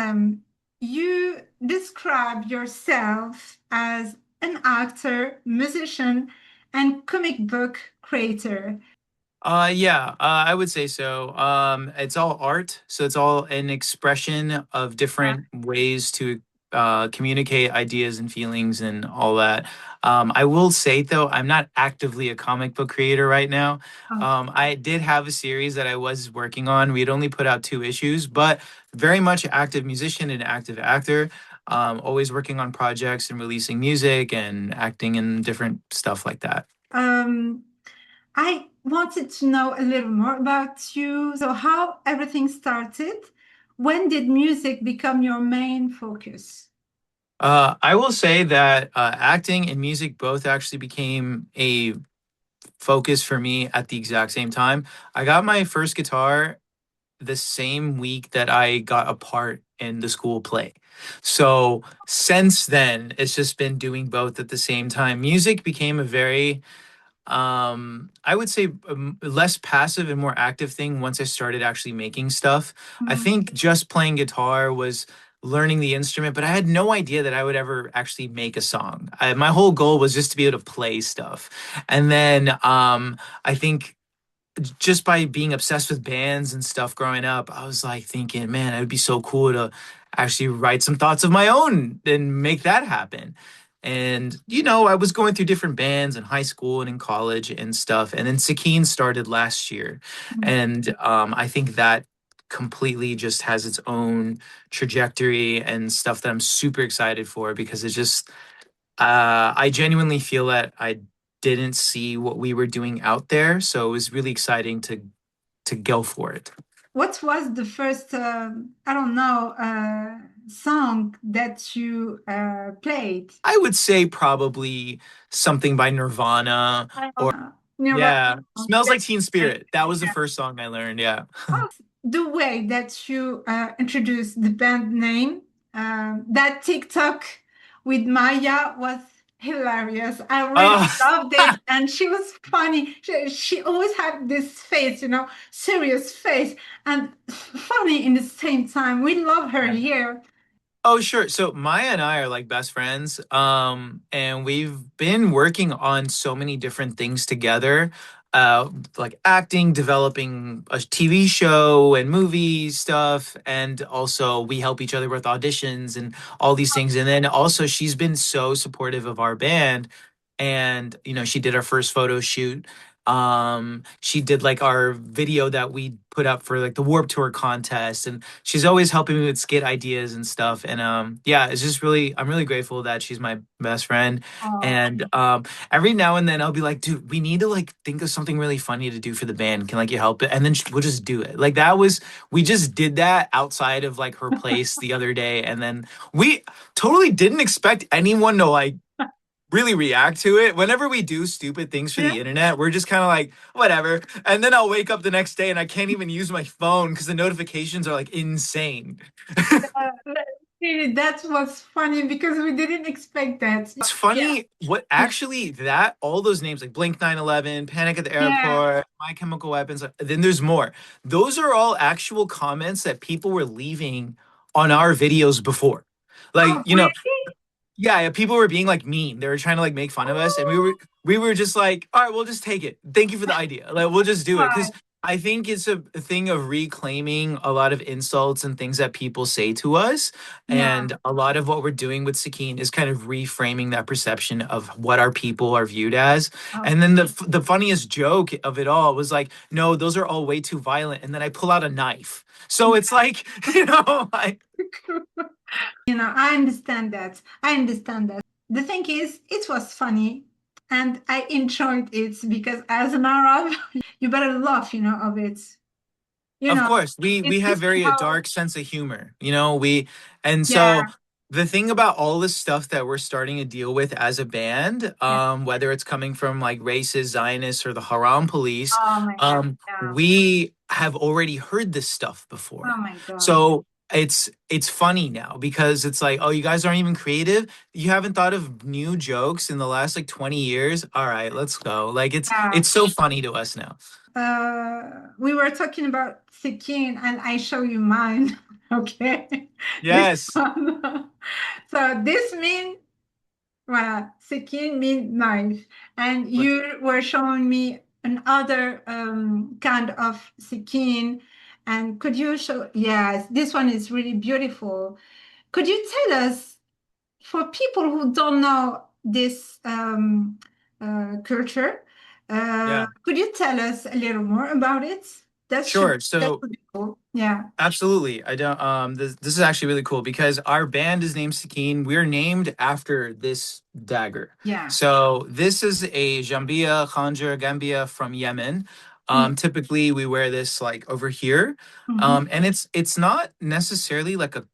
Adam, you describe yourself as an actor, musician, and comic book creator. I would say so. It's all art, so it's all an expression of Yeah. different ways to communicate ideas and feelings and all that. I will say though, I'm not actively a comic book creator right now. Okay. I did have a series that I was working on. We had only put out two issues, but very much active musician and active actor. Always working on projects and releasing music and acting and different stuff like that. Um, I wanted to know a little more about you. So, how everything started? When did music become your main focus? I will say that acting and music both actually became a focus for me at the exact same time. I got my first guitar the same week that I got a part in the school play. So since then, it's just been doing both at the same time. Music became a very I would say less passive and more active thing once I started actually making stuff. I Mm. think just playing guitar was learning the instrument, but I had no idea that I would ever actually make a song. My whole goal was just to be able to play stuff. And then I think just by being obsessed with bands and stuff growing up, I was like thinking, man, it would be so cool to actually write some thoughts of my own and make that happen. And, I was going through different bands in high school and in college and stuff. And then Sikeen started last year. And I think that completely just has its own trajectory and stuff that I'm super excited for because it's just I genuinely feel that I didn't see what we were doing out there, so it was really exciting to go for it. What was the first, I don't know, song that you played? I would say probably something by Nirvana or Nirvana. yeah, Smells Like That's Teen great. Spirit. That was the Yeah. first song I learned. Yeah. The way that you introduced the band name, that TikTok with Maya was hilarious. I really Oh, loved it, and she was funny. She always had this face, serious face, and funny in the same time. We love her here. oh, sure. So Maya and I are like best friends. And we've been working on so many different things together. Like acting, developing a TV show and movie stuff. And also we help each other with auditions and all these things. And then also she's been so supportive of our band. And, she did our first photo shoot. She did like our video that we put up for like the Warp Tour contest. And she's always helping me with skit ideas and stuff. And yeah, it's just really I'm really grateful that she's my best friend. Oh, And every now and then I'll be like, dude, we need to like think of something really funny to do for the band. Can like you help it? And then we'll just do it. Like that was we just did that outside of like her place the other day. And then we totally didn't expect anyone to like really react to it. Whenever we do stupid things for yeah. the internet, we're just kind of like, whatever. And then I'll wake up the next day and I can't even use my phone because the notifications are like insane. Really, that was funny because we didn't expect that. It's Yeah. funny what actually that all those names like Blink 911, Panic at the Yeah. Airport, My Chemical Weapons, then there's more. Those are all actual comments that people were leaving on our videos before. Like, Oh, really? yeah, yeah, people were being like mean. They were trying to like make fun of us, and we were just like, all right, we'll just take it. Thank you for the idea. Like, we'll just do it because Wow. I think it's a thing of reclaiming a lot of insults and things that people say to us, Yeah. and a lot of what we're doing with Sakine is kind of reframing that perception of what our people are viewed as. Oh. And then the funniest joke of it all was like, no, those are all way too violent, and then I pull out a knife. So it's like, like. I understand that. I understand that. The thing is, it was funny and I enjoyed it because as an Arab, you better laugh, of it. You Of know, course, we it's have just very a how, dark sense of humor, we and so yeah, the thing about all this stuff that we're starting to deal with as a band, yeah. whether it's coming from like racist Zionists or the Haram police, Oh my God. Yeah. we have already heard this stuff Oh before. my God. So it's funny now because it's like, oh, you guys aren't even creative. You haven't thought of new jokes in the last like 20 years. All right, let's go. Like Yeah. it's so funny to us now. We were talking about Sikeen and I show you mine. Okay. This Yes. one. So this means, voilà, Sikeen means knife. And you were showing me another kind of Sikeen. And could you show, yes, this one is really beautiful. Could you tell us, for people who don't know this culture, Yeah. could you tell us a little more about it? Sure. That So would be cool. Yeah. absolutely. I don't this is actually really cool because our band is named Sikeen. We're named after this dagger. Yeah. So this is a Jambia Khanjar Gambia from Yemen. Yeah. Typically we wear this like over here. Mhm. And it's not necessarily like a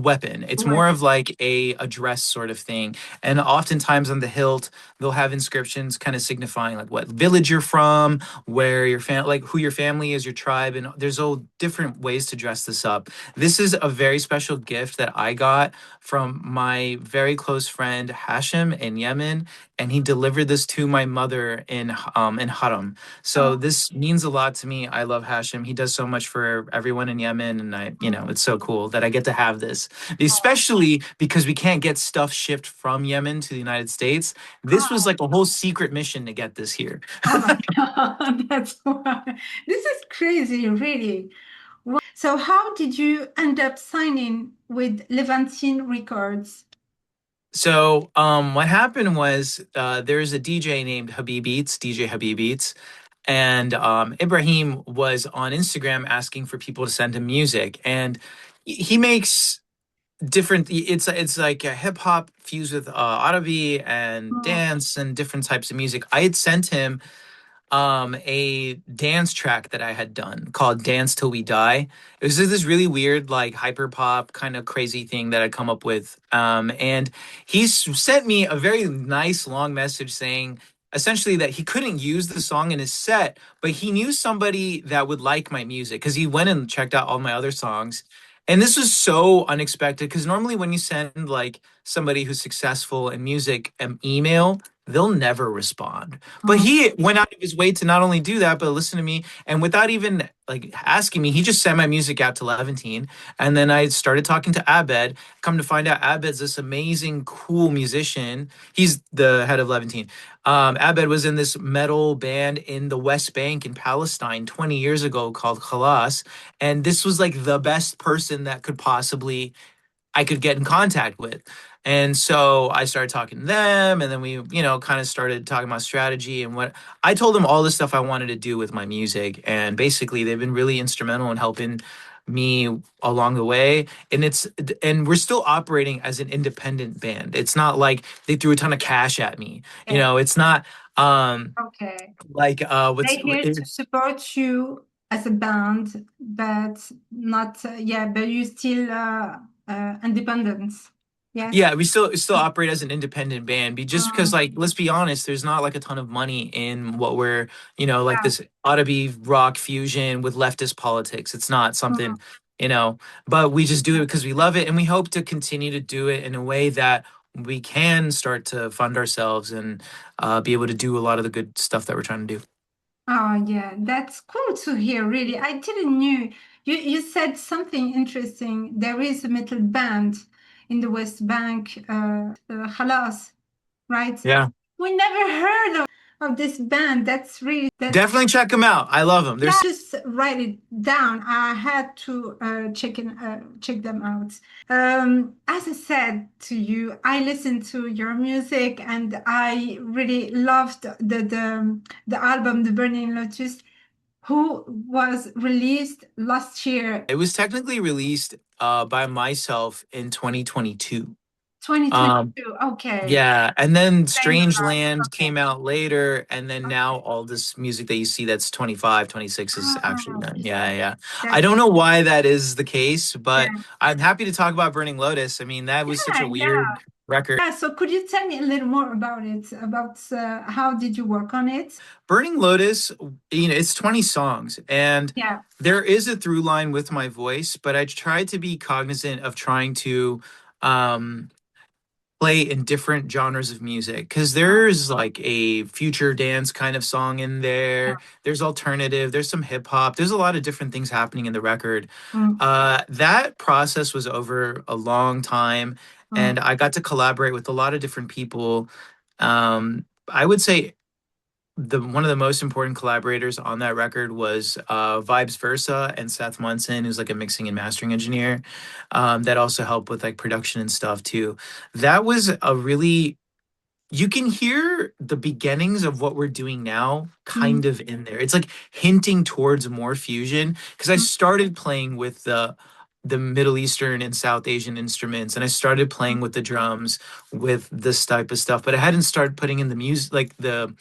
weapon. It's Right. more of like a dress sort of thing. And oftentimes on the hilt, they'll have inscriptions kind of signifying like what village you're from, where your like who your family is, your tribe, and there's all different ways to dress this up. This is a very special gift that I got from my very close friend Hashim in Yemen, and he delivered this to my mother in Haram. So Oh, this means a lot to me. I love Hashim. He does so much for everyone in Yemen, and it's so cool that I get to have this, oh, especially because we can't get stuff shipped from Yemen to the United States. This was oh, like a whole secret mission to get this here. oh my God. That's why. This is crazy, really. So how did you end up signing with Levantine Records? So, what happened was there's a DJ named Habib Beats, DJ Habib Beats, and Ibrahim was on Instagram asking for people to send him music, and he makes different. It's like a hip hop fused with Arabi and Oh, dance and different types of music. I had sent him a dance track that I had done called Dance Till We Die. It was just this really weird, like hyper pop kind of crazy thing that I come up with. And sent me a very nice long message saying essentially that he couldn't use the song in his set, but he knew somebody that would like my music because he went and checked out all my other songs. And this was so unexpected because normally when you send like somebody who's successful in music an email, they'll never respond. But oh, he went out of his way to not only do that, but listen to me. And without even like asking me, he just sent my music out to Levantine. And then I started talking to Abed. Come to find out, Abed's this amazing, cool musician. He's the head of Levantine. Abed was in this metal band in the West Bank in Palestine 20 years ago called Khalas. And this was like the best person that could possibly I could get in contact with. And so I started talking to them, and then we, kind of started talking about strategy and what I told them all the stuff I wanted to do with my music. And basically, they've been really instrumental in helping me along the way. And we're still operating as an independent band. It's not like they threw a ton of cash at me. yeah. It's not Okay. like what's They're here to support you as a band, but not, yeah, but you still independent. Yes. Yeah, we still operate as an independent band, just because like let's be honest, there's not like a ton of money in what we're, like Yeah. this ought to be rock fusion with leftist politics. It's not Mm. something, but we just do it because we love it and we hope to continue to do it in a way that we can start to fund ourselves and be able to do a lot of the good stuff that we're trying to do. Oh, yeah, that's cool to hear, really. I didn't knew. You said something interesting. There is a metal band in the West Bank, Halas, right? Yeah. We never heard of this band. That's really that's Definitely check them out. I love them. yeah. Just write it down. I had to check them out. As I said to you, I listened to your music and I really loved the album, The Burning Lotus, who was released last year, It was technically released by myself in 2022. Um, 2022. Okay. Yeah, and then Same Strange class. Land Okay. came out later, and then now Okay. all this music that you see that's 25, 26 is actually Oh, done. okay. Yeah, yeah. I That's don't know why that is the case, but yeah. I'm happy to talk about Burning Lotus. I mean, that was such Yeah, a weird yeah. record. Yeah, so could you tell me a little more about it? About how did you work on it? Burning Lotus, it's 20 songs, and Yeah. there is a through line with my voice, but I tried to be cognizant of trying to um play in different genres of music because there's like a future dance kind of song in there. There's alternative, there's some hip hop, there's a lot of different things happening in the record. Mm, That process was over a long time, and mm, I got to collaborate with a lot of different people. I would say the one of the most important collaborators on that record was Vibes Versa and Seth Munson, who's like a mixing and mastering engineer, that also helped with like production and stuff too. That was a really you can hear the beginnings of what we're doing now mm, kind of in there. It's like hinting towards more fusion because I mm, started playing with the Middle Eastern and South Asian instruments, and I started playing with the drums with this type of stuff, but I hadn't started putting in the music like the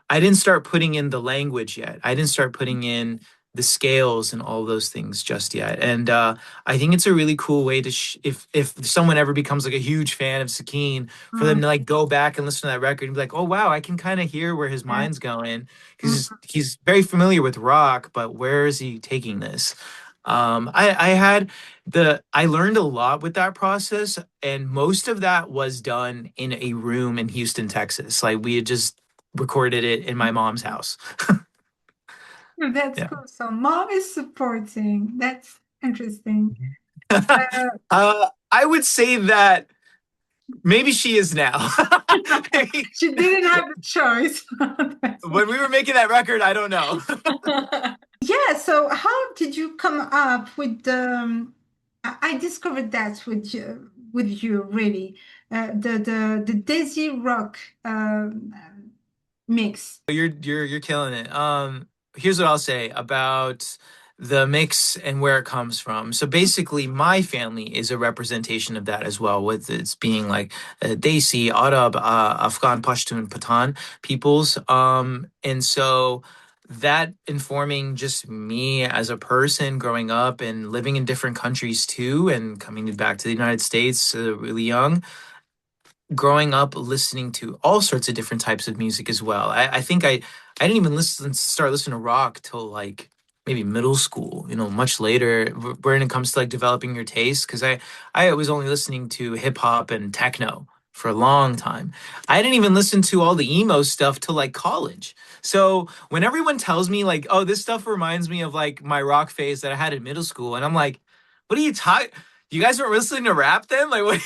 I didn't start putting in the language yet. I didn't start putting in the scales and all those things just yet. And I think it's a really cool way to if someone ever becomes like a huge fan of Sikeen, for them mm, to like go back and listen to that record and be like, oh wow, I can kind of hear where his yeah, mind's going because mm, he's very familiar with rock, but where is he taking this? I had I learned a lot with that process, and most of that was done in a room in Houston, Texas. Like we had just recorded it in my mm. mom's house. That's Yeah. cool. So mom is supporting. That's interesting. Uh, I would say that maybe she is now. Maybe- she didn't have the choice. That's when we were making that record, I don't know. yeah, so how did you come up with the I discovered that with you really the Daisy Rock mix. You're killing it. Here's what I'll say about the mix and where it comes from. So basically, my family is a representation of that as well, with its being like Desi, Arab, Afghan, Pashtun, Pathan peoples. And so that informing just me as a person growing up and living in different countries too, and coming back to the United States really young growing up listening to all sorts of different types of music as well. I think I didn't even start listening to rock till like maybe middle school, much later when it comes to like developing your taste. Because I was only listening to hip hop and techno for a long time. I didn't even listen to all the emo stuff till like college. So when everyone tells me like, oh, this stuff reminds me of like my rock phase that I had in middle school, and I'm like, what are you talking? You guys weren't listening to rap then? Like what?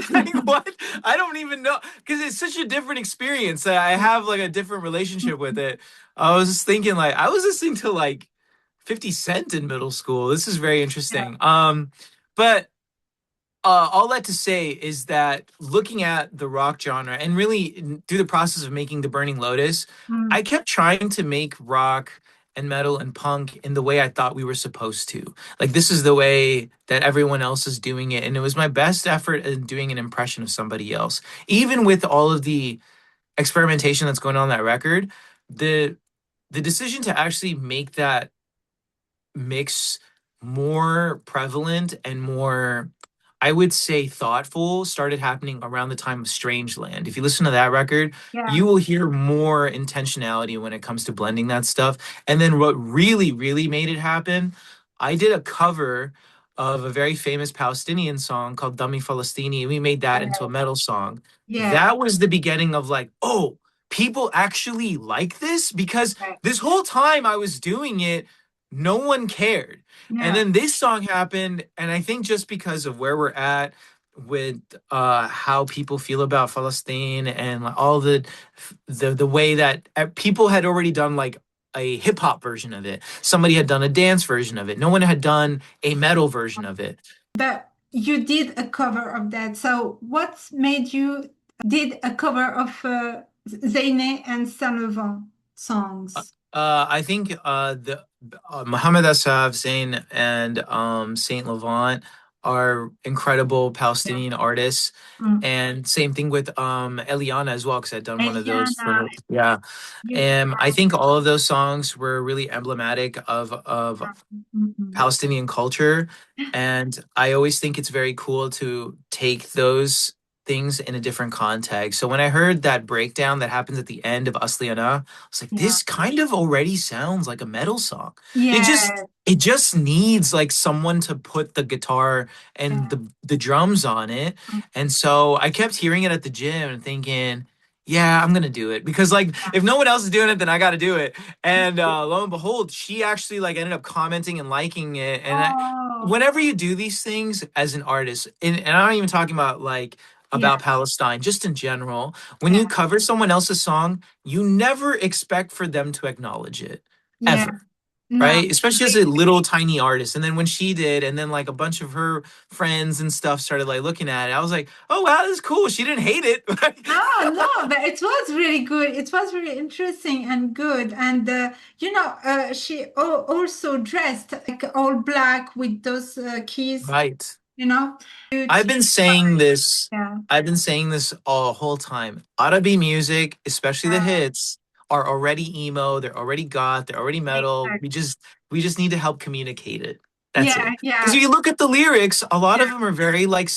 Like what? I don't even know because it's such a different experience that I have like a different relationship with it. I was just thinking like I was listening to like 50 Cent in middle school. This is very Yeah. interesting. But all that to say is that looking at the rock genre and really through the process of making the Burning Lotus, I Mm, kept trying to make rock and metal and punk in the way I thought we were supposed to. Like this is the way that everyone else is doing it, and it was my best effort in doing an impression of somebody else. Even with all of the experimentation that's going on that record, the the decision to actually make that mix more prevalent and more, I would say, thoughtful started happening around the time of Strangeland. If you listen to that record, yeah. you will hear more intentionality when it comes to blending that stuff. And then what really, really made it happen, I did a cover of a very famous Palestinian song called Dami Falastini. We made that into a metal song. Yeah. That was the beginning of like, oh, people actually like this because Yeah. this whole time I was doing it, no one cared. And Yeah. then this song happened, and I think just because of where we're at with how people feel about Palestine and like, all the way that people had already done like a hip hop version of it. Somebody had done a dance version of it. No one had done a metal version of it. But you did a cover of that. So what made you did a cover of Zeyne and Saint Laurent songs? I think the Mohammed Asaf, Zayn, and Saint Levant are incredible Yeah. Palestinian artists, Mm. and same thing with Eliana as well, because I'd done one of those for Eliana, her. Yeah, you. and I think all of those songs were really emblematic of Mhm. Palestinian culture, and I always think it's very cool to take those things in a different context. So when I heard that breakdown that happens at the end of Asliana, I was like, Yeah. this kind of already sounds like a metal song. It just Yeah. it just needs like someone to put the guitar and Yeah. the drums on it. Mm, And so I kept hearing it at the gym and thinking, yeah, I'm gonna do it because like yeah. if no one else is doing it, then I got to do it. And lo and behold, she actually like ended up commenting and liking it. And Oh, whenever you do these things as an artist, and I'm not even talking about like yeah. about Palestine, just in general, when Yeah. you cover someone else's song, you never expect for them to acknowledge it Yeah. ever. No, Right, especially as a little tiny artist, and then when she did, and then like a bunch of her friends and stuff started like looking at it, I was like, "Oh wow, this is cool." She didn't hate it. no, no, but it was really good. It was really interesting and good. And she also dressed like all black with those keys, Right. you know. I've Beauty. been saying this. Yeah. I've been saying this all whole time. Arabi music, especially the Yeah. hits, are already emo. They're already goth. They're already metal. Exactly. We just need to help communicate it. That's Yeah. it. Because if Yeah. you look at the lyrics, a lot Yeah. of them are very like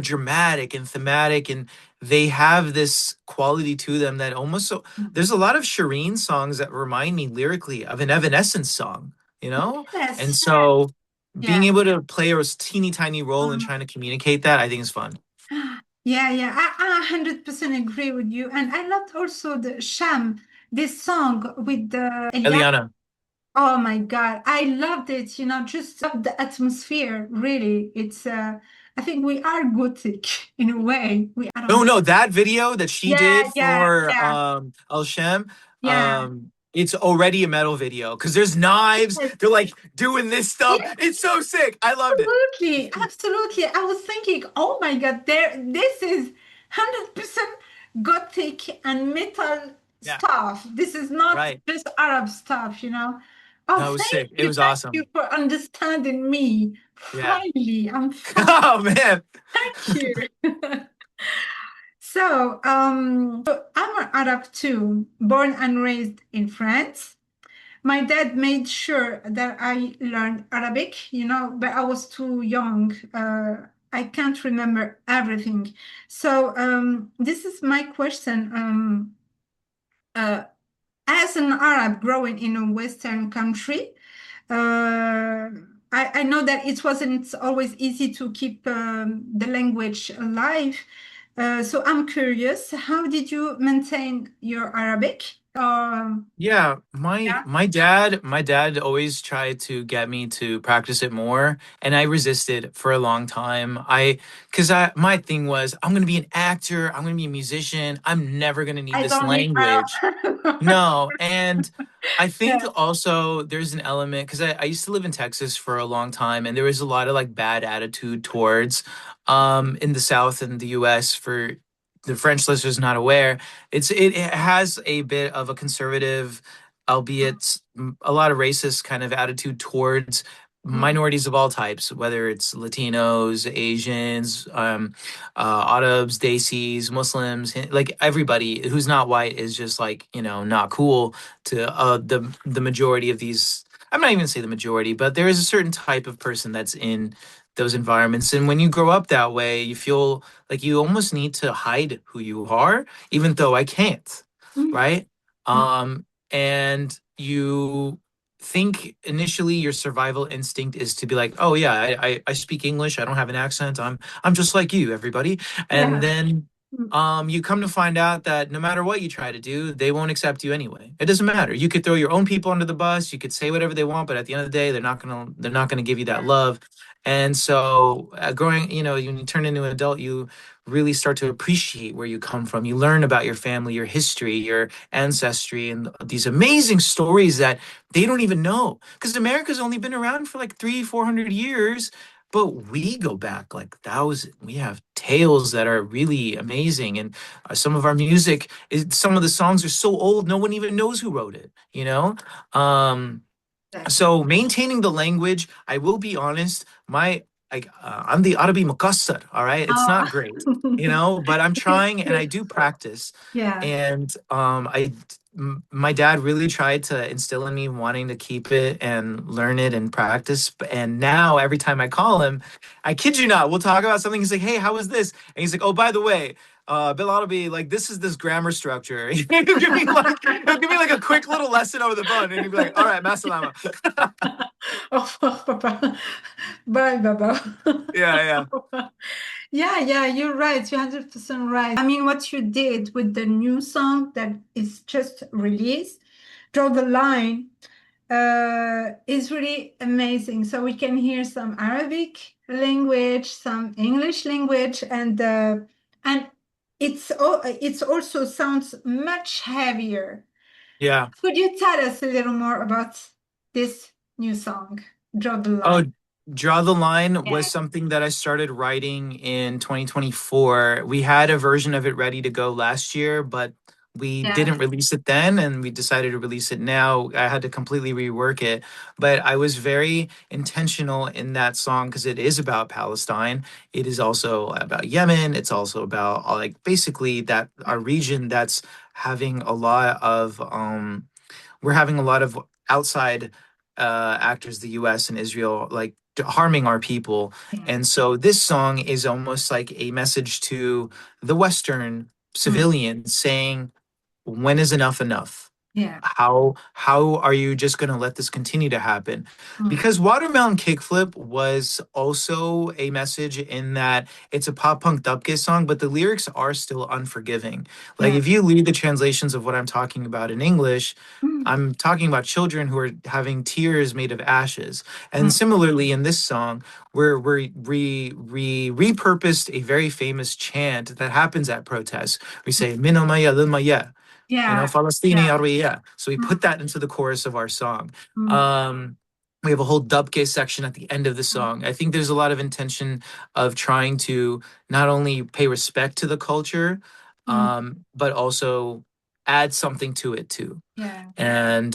dramatic and thematic, and they have this quality to them that almost so. There's a lot of Shireen songs that remind me lyrically of an Evanescence song. You know, and Yes. so Yeah. being able to play a teeny tiny role in Um, trying to communicate that, I think is fun. yeah. Yeah. I 100% agree with you. And I loved also the Sham, this song with the Eliana. Eliana. Oh my God, I loved it. Just love the atmosphere. Really, I think we are gothic in a way. I don't No, know. no, that video that she Yeah, did yeah, for yeah, El Shem, yeah. it's already a metal video because there's knives. Yes, They're like doing this stuff. yeah, It's so sick. I loved it. absolutely, absolutely. I was thinking, oh my God, this is 100% gothic and metal Yeah, stuff. This is not right. just Arab stuff. Oh, That was sick. It was thank you awesome. for understanding me. Yeah. Finally, I'm fine. Oh man. Thank you. So I'm an Arab too, born and raised in France. My dad made sure that I learned Arabic, but I was too young. I can't remember everything. So this is my question. Uh, as an Arab growing in a Western country, uh, I know that it wasn't always easy to keep the language alive. So I'm curious, how did you maintain your Arabic? Yeah, my Yeah. my dad always tried to get me to practice it more, and I resisted for a long time. Because my thing was, I'm gonna be an actor, I'm gonna be a musician, I'm never gonna need I this don't need language. Arab. No, and I think Yeah. also there's an element because I used to live in Texas for a long time, and there was a lot of like bad attitude towards in the South in the US for the French listeners not aware. It has a bit of a conservative, albeit a lot of racist kind of attitude towards Mm, minorities of all types, whether it's Latinos, Asians, Arabs, Desis, Muslims, like everybody who's not white is just like not cool to the majority of these. I'm not even gonna say the majority, but there is a certain type of person that's in those environments, and when you grow up that way, you feel like you almost need to hide who you are, even though I can't, mm, right? mm. And you think initially your survival instinct is to be like, oh yeah, I speak English, I don't have an accent, I'm just like you, everybody. And Yeah. then Mm, you come to find out that no matter what you try to do, they won't accept you anyway. It doesn't matter. You could throw your own people under the bus, you could say whatever they want, but at the end of the day, they're not gonna give you that yeah. love. And so, growing, when you turn into an adult, you really start to appreciate where you come from. You learn about your family, your history, your ancestry, and these amazing stories that they don't even know. Because America's only been around for like 300-400 years, but we go back like thousands. We have tales that are really amazing, and some of our music some of the songs are so old, no one even knows who wrote it. Um, Exactly. so maintaining the language, I will be honest, I'm the Arabi Mukassar, all right? It's Oh. not great, but I'm trying and I do practice. Yeah. And my dad really tried to instill in me wanting to keep it and learn it and practice. And now every time I call him, I kid you not, we'll talk about something. He's like, "Hey, how was this?" And he's like, "Oh, by the way, Bill be like, this is this grammar structure." He'll give me like a quick little lesson over the phone, and he'll be like, "All right, Masalama." Au revoir, papa. Bye, Baba. Yeah, yeah. Yeah, yeah, you're right. You're 100% right. I mean, what you did with the new song that is just released, Draw the Line, is really amazing. So we can hear some Arabic language, some English language, and it's also sounds much heavier. Yeah. Could you tell us a little more about this new song, Draw the Oh, Line? Draw the Line was Yeah, something that I started writing in 2024. We had a version of it ready to go last year, but we yeah, didn't release it then, and we decided to release it now. I had to completely rework it, but I was very intentional in that song because it is about Palestine. It is also about Yemen. It's also about like basically that our region that's having a lot of we're having a lot of outside actors, the U.S. and Israel, like harming our people. yeah. And so this song is almost like a message to the Western Mm, civilians saying, when is enough enough? yeah. How are you just going to let this continue to happen? Mm, Because Watermelon Kickflip was also a message in that it's a pop punk dubstep song, but the lyrics are still unforgiving. Like yeah. if you read the translations of what I'm talking about in English, Mm, I'm talking about children who are having tears made of ashes. And mm, similarly in this song, we repurposed a very famous chant that happens at protests. We say "Minamaya lilmaya," yeah. Falastini Yeah. Arbiya. So we Mm, put that into the chorus of our song. mm, Um, we have a whole dubke section at the end of the mm, song. I think there's a lot of intention of trying to not only pay respect to the culture, mm, but also add something to it too. yeah. And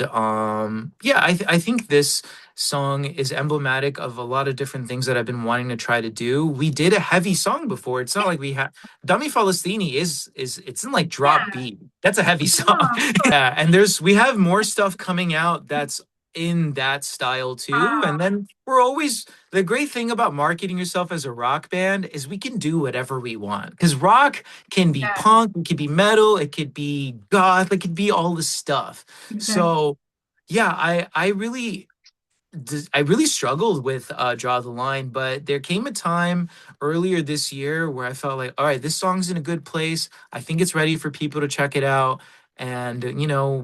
yeah, I think this song is emblematic of a lot of different things that I've been wanting to try to do. We did a heavy song before. It's not like we had Dami Falastini is it's in like drop Yeah. beat. That's a heavy song. Oh, Yeah, and we have more stuff coming out that's in that style too. wow. And then we're always the great thing about marketing yourself as a rock band is we can do whatever we want. Because rock can be Yeah, punk, it could be metal, it could be goth, it could be all this stuff. exactly. So yeah, I really struggled with Draw the Line, but there came a time earlier this year where I felt like, all right, this song's in a good place. I think it's ready for people to check it out. And,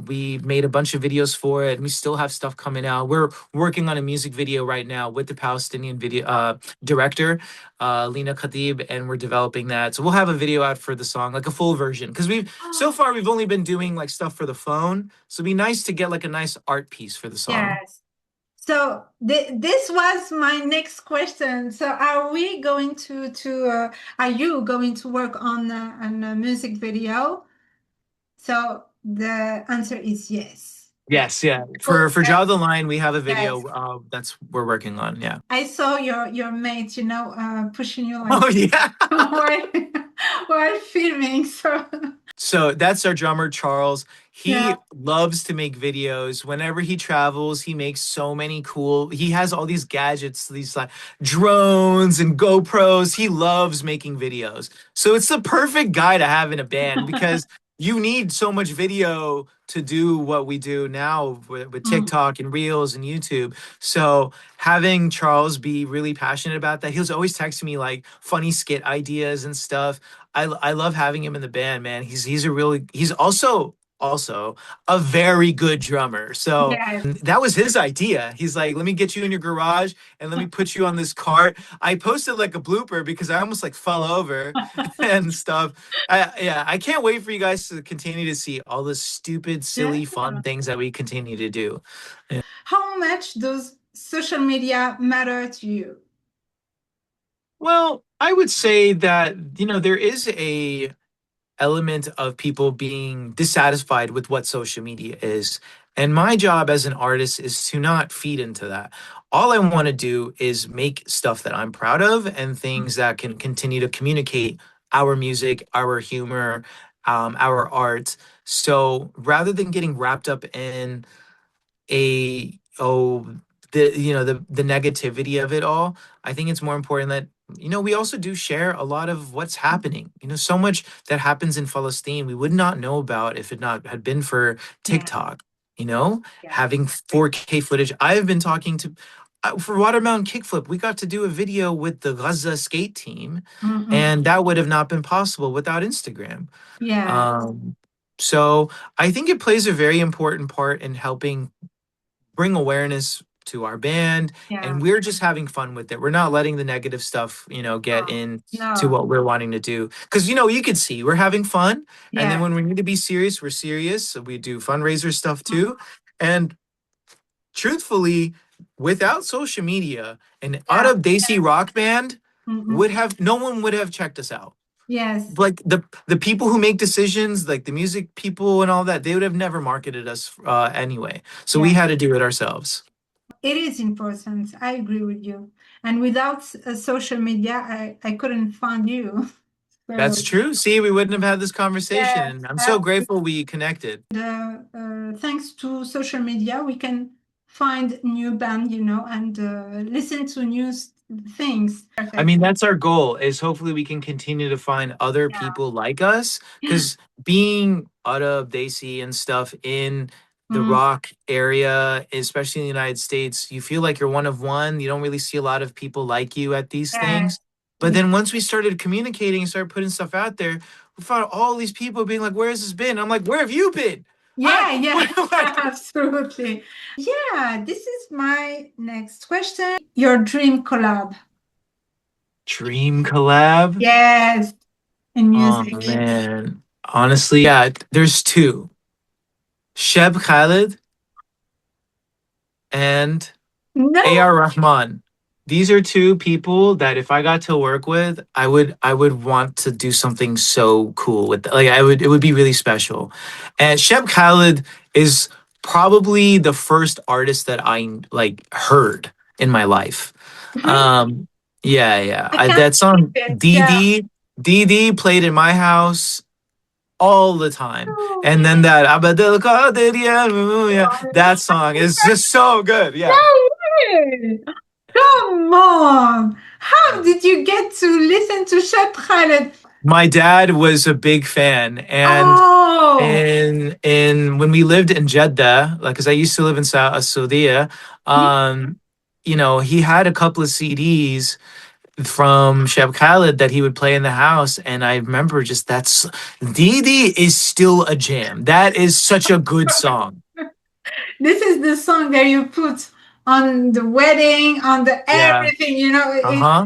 we made a bunch of videos for it and we still have stuff coming out. We're working on a music video right now with the Palestinian video director, Lena Khatib, and we're developing that. So we'll have a video out for the song, like a full version. Because so Oh, far we've only been doing like stuff for the phone. So it'd be nice to get like a nice art piece for the song. yes. So this was my next question. So are we going are you going to work on a music video? So the answer is yes. Yes, yeah. Oh, For Draw the Line, we have a yes. video that's we're working on. Yeah. I saw your mate, pushing you like Oh yeah. while while filming. So So that's our drummer Charles. yeah. He loves to make videos. Whenever he travels, he makes so many cool. He has all these gadgets, these like drones and GoPros. He loves making videos. So it's the perfect guy to have in a band because you need so much video to do what we do now with Mm, TikTok and Reels and YouTube. So having Charles be really passionate about that, he was always texting me like funny skit ideas and stuff. I love having him in the band, man. He's also a very good drummer. So yes. that was his idea. He's like, let me get you in your garage and let me put you on this cart. I posted like a blooper because I almost like fell over and stuff. Yeah, I can't wait for you guys to continue to see all the stupid, Yeah. silly, fun things that we continue to do. Yeah. How much does social media matter to you? Well, I would say that, there is a element of people being dissatisfied with what social media is. And my job as an artist is to not feed into that. All I want to do is make stuff that I'm proud of and things that can continue to communicate our music, our humor, our art. So rather than getting wrapped up in a the negativity of it all, I think it's more important that we also do share a lot of what's happening. So much that happens in Palestine we would not know about if it not had been for Yeah. TikTok. Yeah. Having 4K footage. I've been talking to for Watermelon Kickflip. We got to do a video with the Gaza skate team, Mm-mm. and that would have not been possible without Instagram. Yeah. So I think it plays a very important part in helping bring awareness to our band, Yeah. and we're just having fun with it. We're not letting the negative stuff get in to No. what we're wanting to do, because you could see we're having fun, and then Yeah. when we need to be serious, we're serious. So we do fundraiser stuff too. And truthfully, without social media, an Yeah. Arab Desi rock band Mm-mm. no one would have checked us out. Yes. Like the people who make decisions, like the music people and all that, they would have never marketed us anyway. So we Yeah. had to do it ourselves. It is important. I agree with you. And without social media, I couldn't find you. That's So true. See, we wouldn't have had this conversation, yes, and I'm so grateful we connected. thanks to social media, we can find new band, and listen to new things. I Perfect. mean, that's our goal, is hopefully we can continue to find other Yeah. people like us, because being Arab, Desi and stuff in the Mm, rock area, especially in the United States, you feel like you're one of one. You don't really see a lot of people like you at these yeah. things. But then once we started communicating and started putting stuff out there, we found all these people being like, "Where has this been?" I'm like, "Where have you been?" Yeah, yeah, absolutely. Yeah, this is my next question. Your dream collab. Dream collab? Yes, in Oh music. man. Honestly, yeah, there's two. Sheb Khaled and No. A.R. Rahman. These are two people that if I got to work with, I would want to do something so cool with. Like it would be really special. And Sheb Khaled is probably the first artist that I like heard in my life. Really? Yeah. I can't That believe song it. Yeah. DD played in my house all the time. Oh, And then that Abadel Qadir Ya, that song is just so good. Yeah. no way. Come on. How did you get to listen to Shat Khaled? My dad was a big fan, and Oh. in when we lived in Jeddah, like because I used to live in Saudi, he had a couple of CDs from Sheb Khaled that he would play in the house, and I remember just Didi is still a jam. That is such a good song. This is the song that you put on the wedding, on the Yeah. everything, Uh-huh.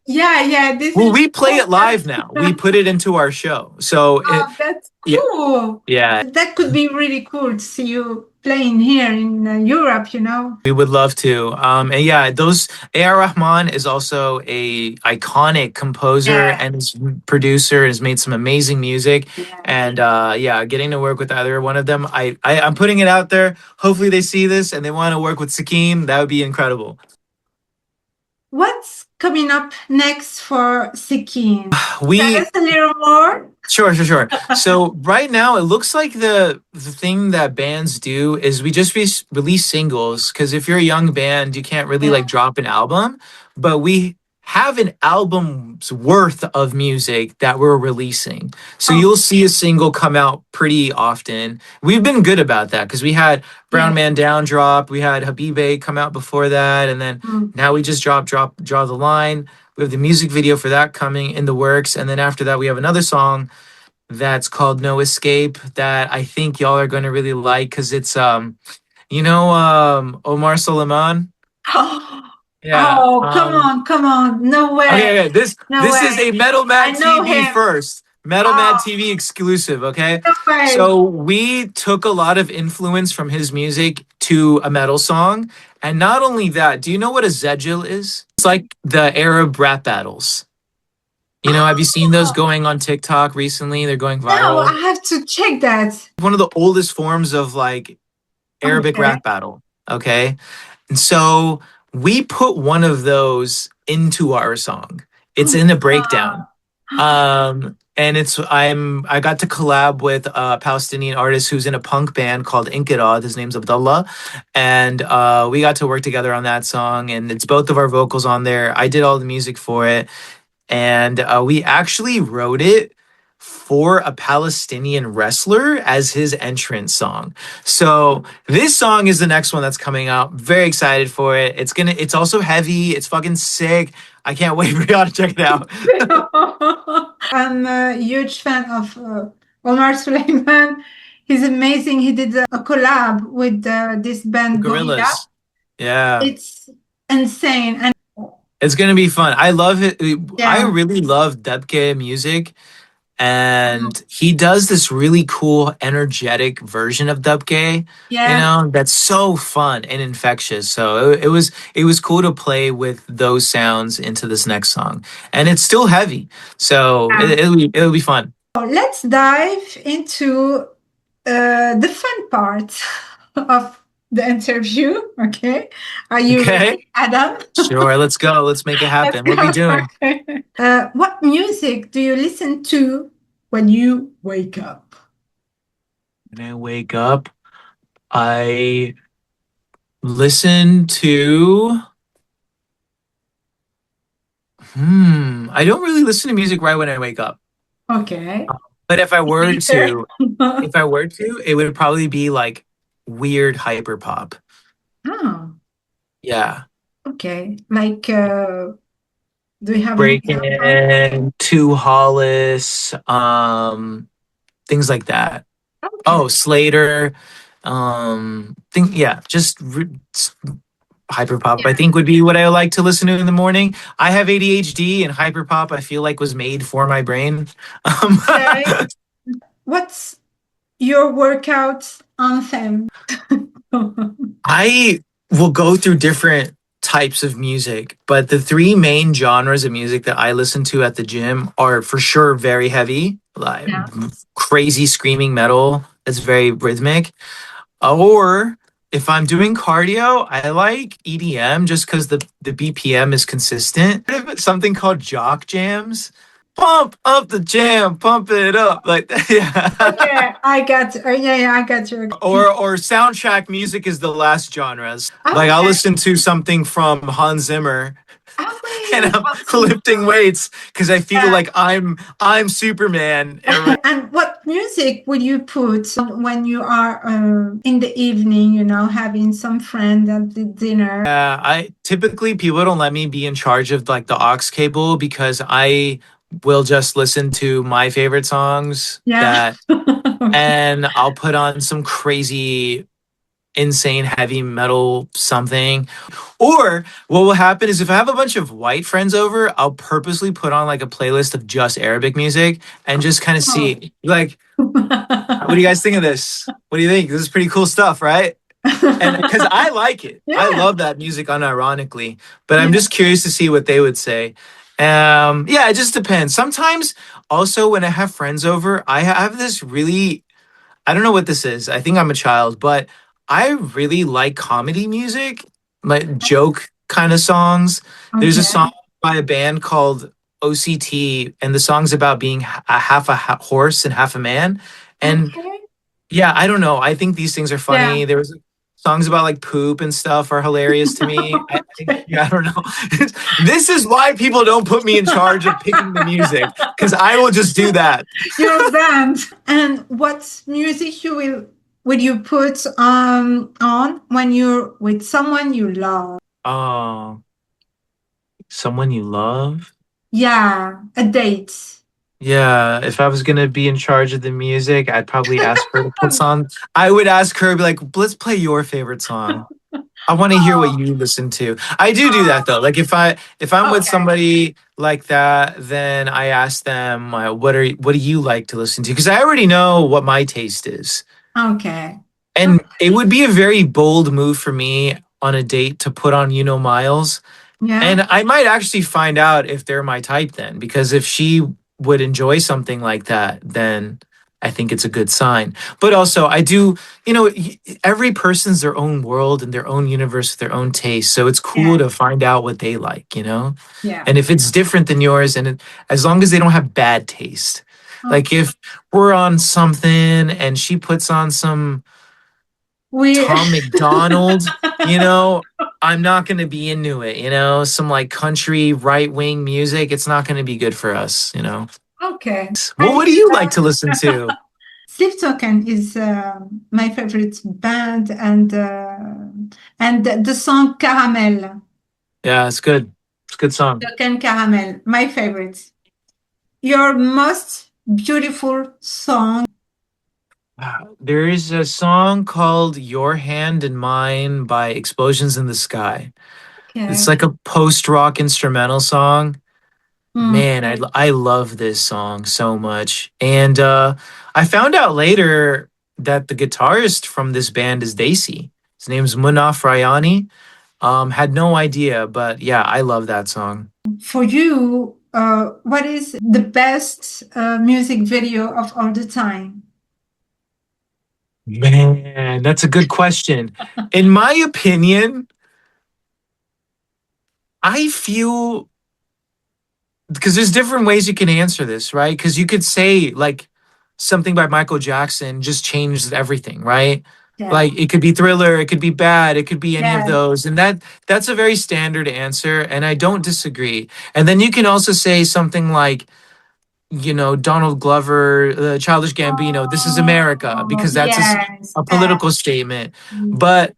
yeah, this Well, is we play so it live now. We put it into our show. So that's yeah, cool. yeah. That could be really cool to see you playing here in Europe. We would love to. And yeah, those A.R. Rahman is also a iconic composer Yeah. and producer and has made some amazing music. Yeah. And yeah, getting to work with either one of them, I'm putting it out there. Hopefully they see this and they want to work with Sikeen. That would be incredible. What's coming up next for Sikeen? Tell We us a little more. Sure. So right now, it looks like the thing that bands do is we just release singles, because if you're a young band, you can't really Yeah. like drop an album. But we have an album's worth of music that we're releasing. So Oh. you'll see a single come out pretty often. We've been good about that because we had Brown Yeah. Man Down drop, we had Habibe come out before that, and then now we just draw the line. We have the music video for that coming in the works, and then after that, we have another song that's called No Escape that I think y'all are going to really like, because it's Omar Soleiman. Yeah. Oh, come on. No way. Okay. No This is way. a Metal I Mad know TV him. first. Metal Mad Oh, TV exclusive, okay? no way. So we took a lot of influence from his music to a metal song. And not only that, do you know what a Zejil is? It's like the Arab rap battles. Have you seen those going on TikTok recently? They're going No, viral. I have to check that. One of the oldest forms of like Arabic Okay. rap battle. Okay. And so we put one of those into our song. It's in the breakdown. and I got to collab with a Palestinian artist who's in a punk band called Inkirad. His name's Abdullah, and we got to work together on that song. And it's both of our vocals on there. I did all the music for it, and we actually wrote it for a Palestinian wrestler as his entrance song. So this song is the next one that's coming out. Very excited for it. It's also heavy. It's fucking sick. I can't wait for y'all to check it out. I'm a huge fan of Omar Suleiman. He's amazing. He did a collab with this band Gorilla. Gorillas. Yeah. It's insane. And It's gonna be fun. I love it. I yeah, really love Debke music, and he does this really cool, energetic version of Dubke. yeah. That's so fun and infectious. So it was cool to play with those sounds into this next song, and it's still heavy. So it'll be fun. So let's dive into the fun part of the interview. Okay, are you Okay. ready, Adam? Sure, let's go. Let's make it happen. What are we doing? Okay. What music do you listen to when you wake up? When I wake up, I listen to. I don't really listen to music right when I wake up. Okay. But if I were Later. to, it would probably be like weird hyper pop. Oh, Yeah. okay. Like, do you have an Breaking example? In, Two Hollis, things like that. Okay. Oh, Slater, just hyper pop. I Yeah. think would be what I like to listen to in the morning. I have ADHD, and hyper pop I feel like was made for my brain. Okay. What's your workout anthem? I will go through different types of music, but the three main genres of music that I listen to at the gym are for sure very heavy, like Yeah. crazy screaming metal that's very rhythmic. Or if I'm doing cardio, I like EDM just because the BPM is consistent. Something called jock jams. Pump up the jam, pump it up. Like yeah. Okay, I got yeah, I got you. Or soundtrack music is the last genres. Like I'll Okay. listen to something from Hans Zimmer Oh, and wait, I'm what's lifting weights because I feel Yeah. like I'm Superman. And what music would you put when you are in the evening, having some friend at the dinner? I typically people don't let me be in charge of like the aux cable because I will just listen to my favorite songs Yeah. and I'll put on some crazy insane heavy metal something. Or what will happen is if I have a bunch of white friends over, I'll purposely put on like a playlist of just Arabic music and just kind of see like, what do you guys think of this? What do you think? This is pretty cool stuff, right? And because I like it. Yeah. I love that music unironically, but I'm just curious to see what they would say. Yeah, it just depends. Sometimes also when I have friends over, I have this really, I don't know what this is. I think I'm a child, but I really like comedy music, like joke kind of songs. There's a Okay. song by a band called OCT, and the song's about being half a horse and half a man. And Okay. yeah, I don't know. I think these things are funny. Yeah. There was songs about like poop and stuff are hilarious to me. I don't know. This is why people don't put me in charge of picking the music because I will just do that. You're a band. And what music would you put on when you're with someone you love? Oh, someone you love? Yeah, a date. Yeah, if I was gonna be in charge of the music, I'd probably ask her to put on. I would ask her, be like, let's play your favorite song. I want to hear what you listen to. I do that though. Like if I'm with Okay. somebody like that, then I ask them, what do you like to listen to? Because I already know what my taste is. Okay. And it would be a very bold move for me on a date to put on, Miles. Yeah. And I might actually find out if they're my type then, because if she would enjoy something like that, then I think it's a good sign. But also, I do, every person's their own world and their own universe with their own taste. So it's cool to find out what they like, Yeah. And if it's different than yours, and as long as they don't have bad taste, Oh, Like if we're on something and she puts on some we Tom McDonald, you know, I'm not going to be into it, you know, some like country right wing music. It's not going to be good for us, you know. okay. Well, what do you like to listen to? Sleep Token is my favorite band, and the song Caramel. Yeah, it's good. It's a good song. Token Caramel, my favorite. Your most beautiful song. There is a song called Your Hand in Mine by Explosions in the Sky. It's Okay. like a post-rock instrumental song. Mm, Man, I love this song so much. And I found out later that the guitarist from this band is Desi. His name's Munaf Rayani. Had no idea, but yeah, I love that song. for you, what is the best music video of all the time? Man, that's a good question. In my opinion, I feel because there's different ways you can answer this, right? Because you could say like something by Michael Jackson just changed everything, right? Yeah. Like it could be Thriller, it could be Bad, it could be any of Yeah. those, and that's a very standard answer, and I don't disagree. And then you can also say something like, you know, Donald Glover, Childish Gambino, "This Is America," Oh, because that's yes. a political statement. But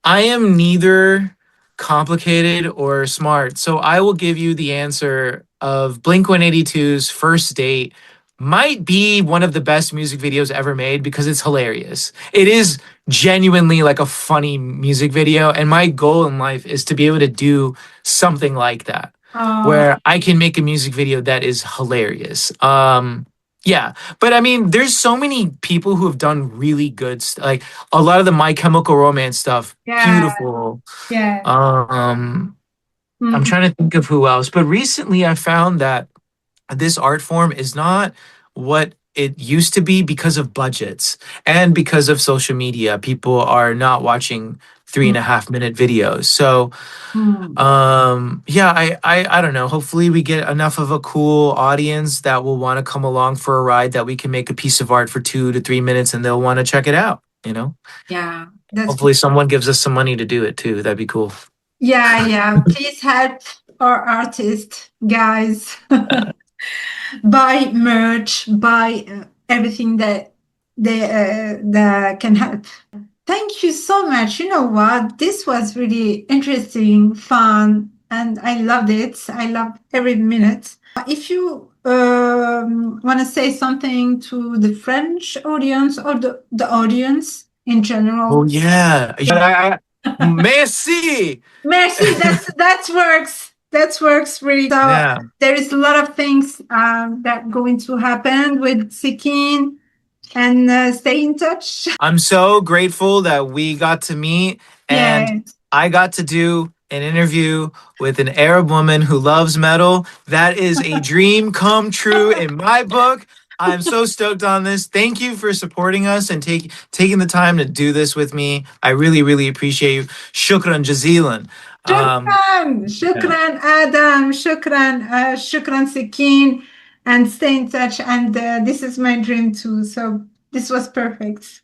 I am neither complicated or smart. So I will give you the answer of Blink 182's First Date might be one of the best music videos ever made because it's hilarious. It is genuinely like a funny music video. And my goal in life is to be able to do something like that, Oh, where I can make a music video that is hilarious. Yeah, but I mean, there's so many people who have done really good stuff. Like a lot of the My Chemical Romance stuff, yeah. beautiful. Yeah. I'm Mm, trying to think of who else, but recently I found that this art form is not what it used to be because of budgets and because of social media. People are not watching three mm, and a half minute videos. So mm. yeah, I don't know. Hopefully we get enough of a cool audience that will want to come along for a ride that we can make a piece of art for 2 to 3 minutes and they'll want to check it out, you know? Yeah. That's Hopefully someone gives us some money to do it too. That'd be cool. Yeah, yeah. Please help our artists, guys. Buy merch, buy everything that can help. Thank you so much. You know what? This was really interesting, fun, and I loved it. I loved every minute. If you want to say something to the French audience or the audience in Oh general, yeah. Merci. Merci, that works. That works really. So Yeah. there is a lot of things that going to happen with Sikeen, and stay in touch. I'm so grateful that we got to meet and Yes. I got to do an interview with an Arab woman who loves metal. That is a dream come true in my book. I'm so stoked on this. Thank you for supporting us and taking the time to do this with me. I really, really appreciate you. Shukran jazilan. Shukran, Yeah. shukran, Adam, shukran, Sikeen, and stay in touch. And this is my dream too. So this was perfect.